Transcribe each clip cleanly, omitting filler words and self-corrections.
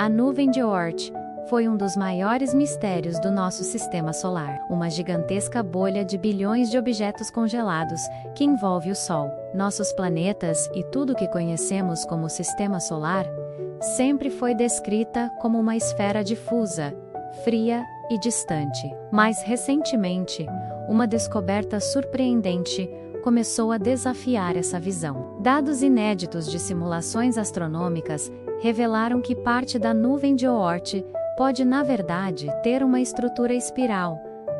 A nuvem de Oort foi um dos maiores mistérios do nosso sistema solar, uma gigantesca bolha de bilhões de objetos congelados que envolve o Sol. Nossos planetas e tudo o que conhecemos como sistema solar sempre foi descrita como uma esfera difusa, fria e distante. Mas recentemente, uma descoberta surpreendente começou a desafiar essa visão. Dados inéditos de simulações astronômicas revelaram que parte da nuvem de Oort pode, na verdade, ter uma estrutura espiral,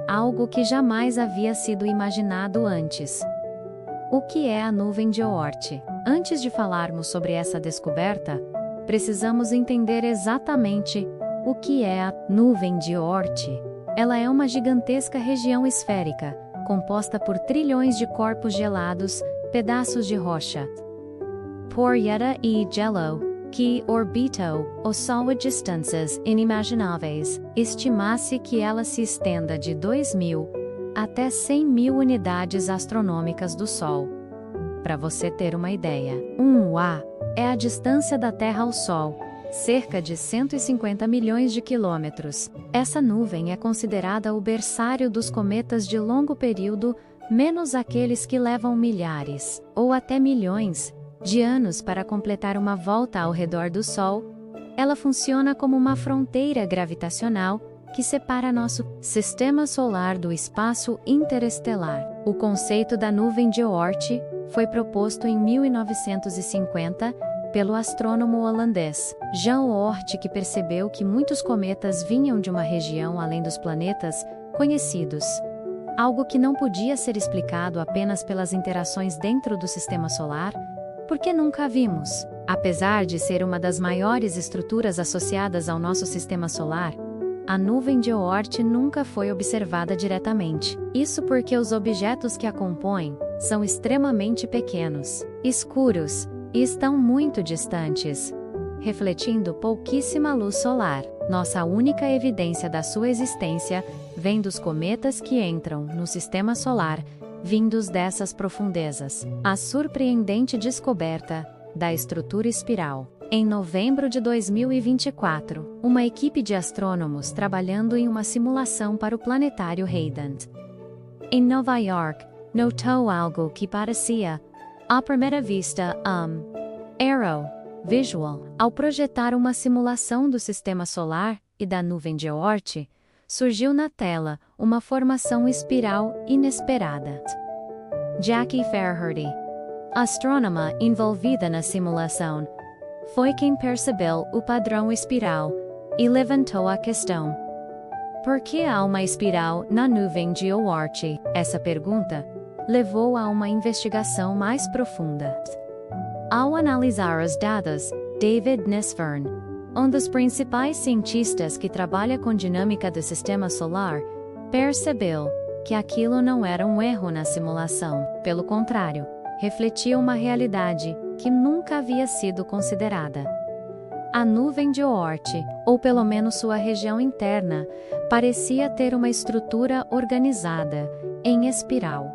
algo que jamais havia sido imaginado antes. O que é a nuvem de Oort? Antes de falarmos sobre essa descoberta, precisamos entender exatamente o que é a nuvem de Oort. Ela é uma gigantesca região esférica, composta por trilhões de corpos gelados, pedaços de rocha, poeira e gelo, que orbitam o Sol a distâncias inimagináveis. Estima-se que ela se estenda de 2.000 até 100.000 unidades astronômicas do Sol. Para você ter uma ideia, 1 UA é a distância da Terra ao Sol, cerca de 150 milhões de quilômetros. Essa nuvem é considerada o berçário dos cometas de longo período, menos aqueles que levam milhares, ou até milhões, de anos para completar uma volta ao redor do Sol. Ela funciona como uma fronteira gravitacional que separa nosso sistema solar do espaço interestelar. O conceito da nuvem de Oort foi proposto em 1950 pelo astrônomo holandês Jan Oort, que percebeu que muitos cometas vinham de uma região além dos planetas conhecidos, algo que não podia ser explicado apenas pelas interações dentro do sistema solar, porque nunca vimos. Apesar de ser uma das maiores estruturas associadas ao nosso sistema solar, a nuvem de Oort nunca foi observada diretamente. Isso porque os objetos que a compõem são extremamente pequenos, escuros, e estão muito distantes, refletindo pouquíssima luz solar. Nossa única evidência da sua existência vem dos cometas que entram no sistema solar, vindos dessas profundezas. A surpreendente descoberta da estrutura espiral. Em novembro de 2024, uma equipe de astrônomos trabalhando em uma simulação para o planetário Hayden, em Nova York, notou algo que parecia, à primeira vista, arrow visual. Ao projetar uma simulação do sistema solar e da nuvem de Oort, surgiu na tela uma formação espiral inesperada. Jackie Fairhurdy, astrônoma envolvida na simulação, foi quem percebeu o padrão espiral e levantou a questão: por que há uma espiral na nuvem de Oort? Essa pergunta levou a uma investigação mais profunda. Ao analisar os dados, David Nisfern, um dos principais cientistas que trabalha com dinâmica do sistema solar, percebeu que aquilo não era um erro na simulação. Pelo contrário, refletia uma realidade que nunca havia sido considerada. A nuvem de Oort, ou pelo menos sua região interna, parecia ter uma estrutura organizada, em espiral.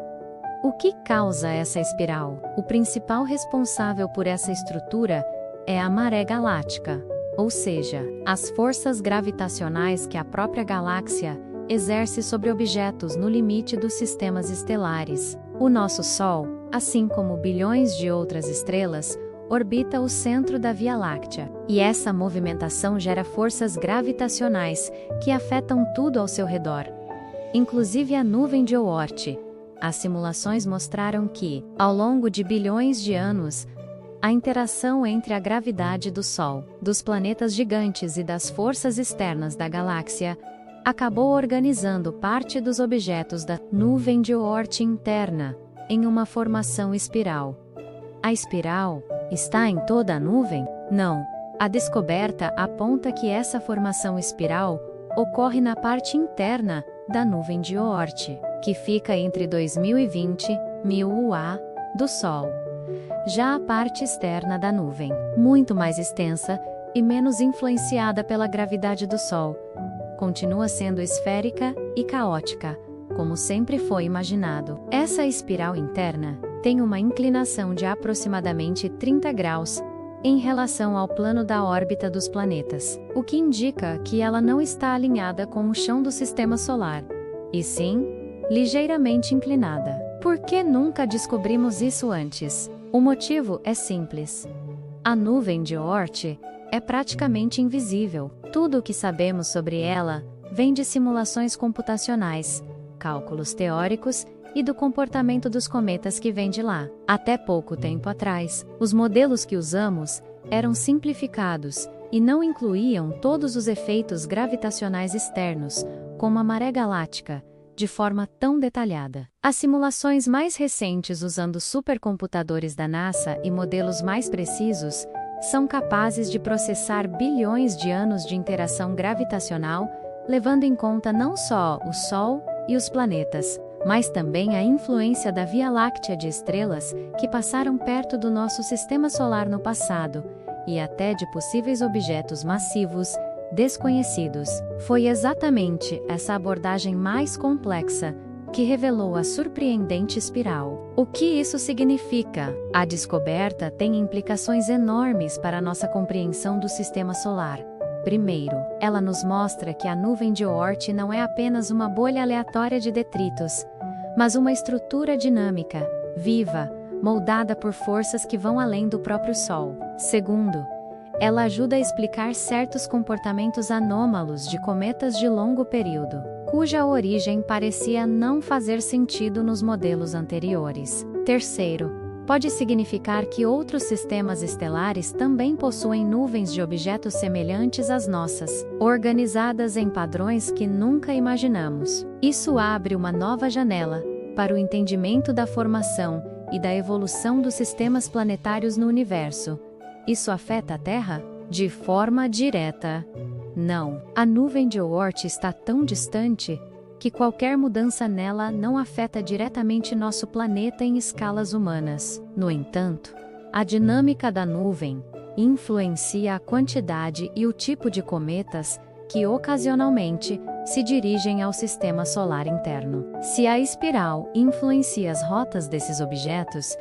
O que causa essa espiral? O principal responsável por essa estrutura é a maré galáctica, ou seja, as forças gravitacionais que a própria galáxia exerce sobre objetos no limite dos sistemas estelares. O nosso Sol, assim como bilhões de outras estrelas, orbita o centro da Via Láctea, e essa movimentação gera forças gravitacionais que afetam tudo ao seu redor, inclusive a nuvem de Oort. As simulações mostraram que, ao longo de bilhões de anos, a interação entre a gravidade do Sol, dos planetas gigantes e das forças externas da galáxia acabou organizando parte dos objetos da nuvem de Oort interna em uma formação espiral. A espiral está em toda a nuvem? Não. A descoberta aponta que essa formação espiral ocorre na parte interna da nuvem de Oort, que fica entre 2020 e 1000 UA do Sol. Já a parte externa da nuvem, muito mais extensa e menos influenciada pela gravidade do Sol, continua sendo esférica e caótica, como sempre foi imaginado. Essa espiral interna tem uma inclinação de aproximadamente 30 graus, em relação ao plano da órbita dos planetas, o que indica que ela não está alinhada com o chão do sistema solar, e sim, ligeiramente inclinada. Por que nunca descobrimos isso antes? O motivo é simples. A nuvem de Oort é praticamente invisível. Tudo o que sabemos sobre ela vem de simulações computacionais, cálculos teóricos e do comportamento dos cometas que vêm de lá. Até pouco tempo atrás, os modelos que usamos eram simplificados e não incluíam todos os efeitos gravitacionais externos, como a maré galáctica, de forma tão detalhada. As simulações mais recentes usando supercomputadores da NASA e modelos mais precisos são capazes de processar bilhões de anos de interação gravitacional, levando em conta não só o Sol e os planetas, mas também a influência da Via Láctea de estrelas que passaram perto do nosso sistema solar no passado, e até de possíveis objetos massivos desconhecidos. Foi exatamente essa abordagem mais complexa que revelou a surpreendente espiral. O que isso significa? A descoberta tem implicações enormes para a nossa compreensão do sistema solar. Primeiro, ela nos mostra que a nuvem de Oort não é apenas uma bolha aleatória de detritos, mas uma estrutura dinâmica, viva, moldada por forças que vão além do próprio Sol. Segundo, ela ajuda a explicar certos comportamentos anômalos de cometas de longo período, cuja origem parecia não fazer sentido nos modelos anteriores. Terceiro, pode significar que outros sistemas estelares também possuem nuvens de objetos semelhantes às nossas, organizadas em padrões que nunca imaginamos. Isso abre uma nova janela para o entendimento da formação e da evolução dos sistemas planetários no universo. Isso afeta a Terra? De forma direta, não. A nuvem de Oort está tão distante que qualquer mudança nela não afeta diretamente nosso planeta em escalas humanas. No entanto, a dinâmica da nuvem influencia a quantidade e o tipo de cometas que ocasionalmente se dirigem ao sistema solar interno. Se a espiral influencia as rotas desses objetos,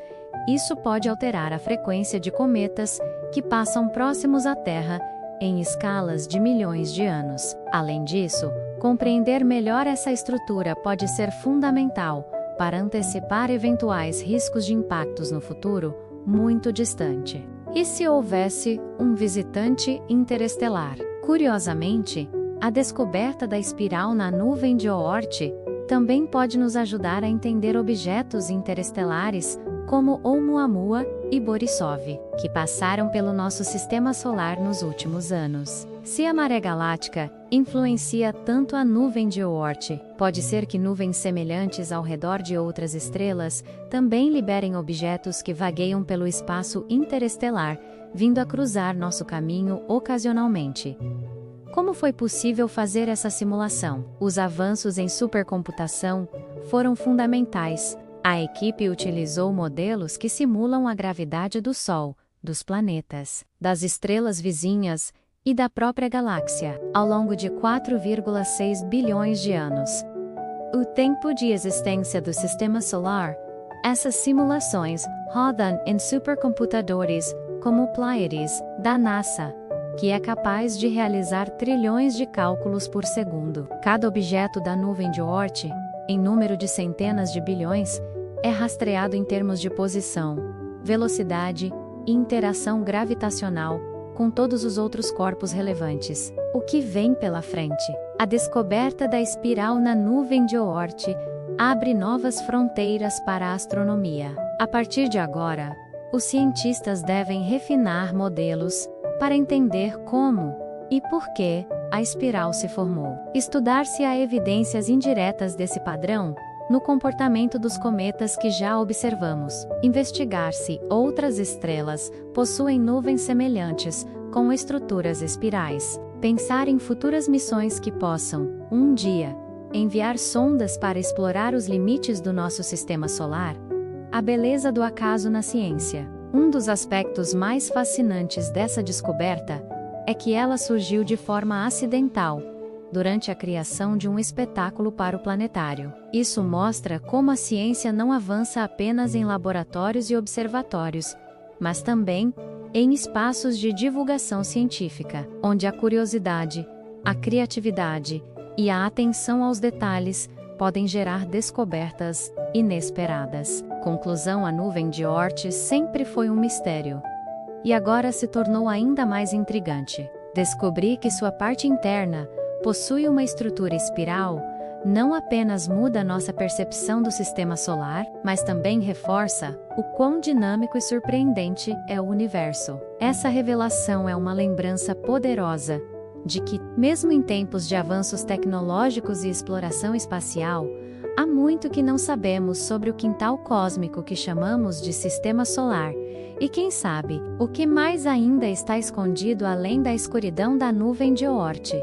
isso pode alterar a frequência de cometas que passam próximos à Terra em escalas de milhões de anos. Além disso, compreender melhor essa estrutura pode ser fundamental para antecipar eventuais riscos de impactos no futuro muito distante. E se houvesse um visitante interestelar? Curiosamente, a descoberta da espiral na nuvem de Oort também pode nos ajudar a entender objetos interestelares como Oumuamua e Borisov, que passaram pelo nosso sistema solar nos últimos anos. Se a maré galáctica influencia tanto a nuvem de Oort, pode ser que nuvens semelhantes ao redor de outras estrelas também liberem objetos que vagueiam pelo espaço interestelar, vindo a cruzar nosso caminho ocasionalmente. Como foi possível fazer essa simulação? Os avanços em supercomputação foram fundamentais. A equipe utilizou modelos que simulam a gravidade do Sol, dos planetas, das estrelas vizinhas e da própria galáxia, ao longo de 4,6 bilhões de anos. O tempo de existência do sistema solar. Essas simulações rodam em supercomputadores como o Pleiades, da NASA, que é capaz de realizar trilhões de cálculos por segundo. Cada objeto da nuvem de Oort, em número de centenas de bilhões, é rastreado em termos de posição, velocidade e interação gravitacional com todos os outros corpos relevantes. O que vem pela frente? A descoberta da espiral na nuvem de Oort abre novas fronteiras para a astronomia. A partir de agora, os cientistas devem refinar modelos para entender como e por que a espiral se formou. Estudar se há evidências indiretas desse padrão no comportamento dos cometas que já observamos. Investigar se outras estrelas possuem nuvens semelhantes, com estruturas espirais. Pensar em futuras missões que possam, um dia, enviar sondas para explorar os limites do nosso sistema solar. A beleza do acaso na ciência. Um dos aspectos mais fascinantes dessa descoberta é que ela surgiu de forma acidental, durante a criação de um espetáculo para o planetário. Isso mostra como a ciência não avança apenas em laboratórios e observatórios, mas também em espaços de divulgação científica, onde a curiosidade, a criatividade e a atenção aos detalhes podem gerar descobertas inesperadas. Conclusão: a nuvem de Oort sempre foi um mistério. E agora se tornou ainda mais intrigante. Descobrir que sua parte interna possui uma estrutura espiral não apenas muda nossa percepção do sistema solar, mas também reforça o quão dinâmico e surpreendente é o universo. Essa revelação é uma lembrança poderosa de que, mesmo em tempos de avanços tecnológicos e exploração espacial, há muito que não sabemos sobre o quintal cósmico que chamamos de sistema solar, e quem sabe, o que mais ainda está escondido além da escuridão da nuvem de Oort.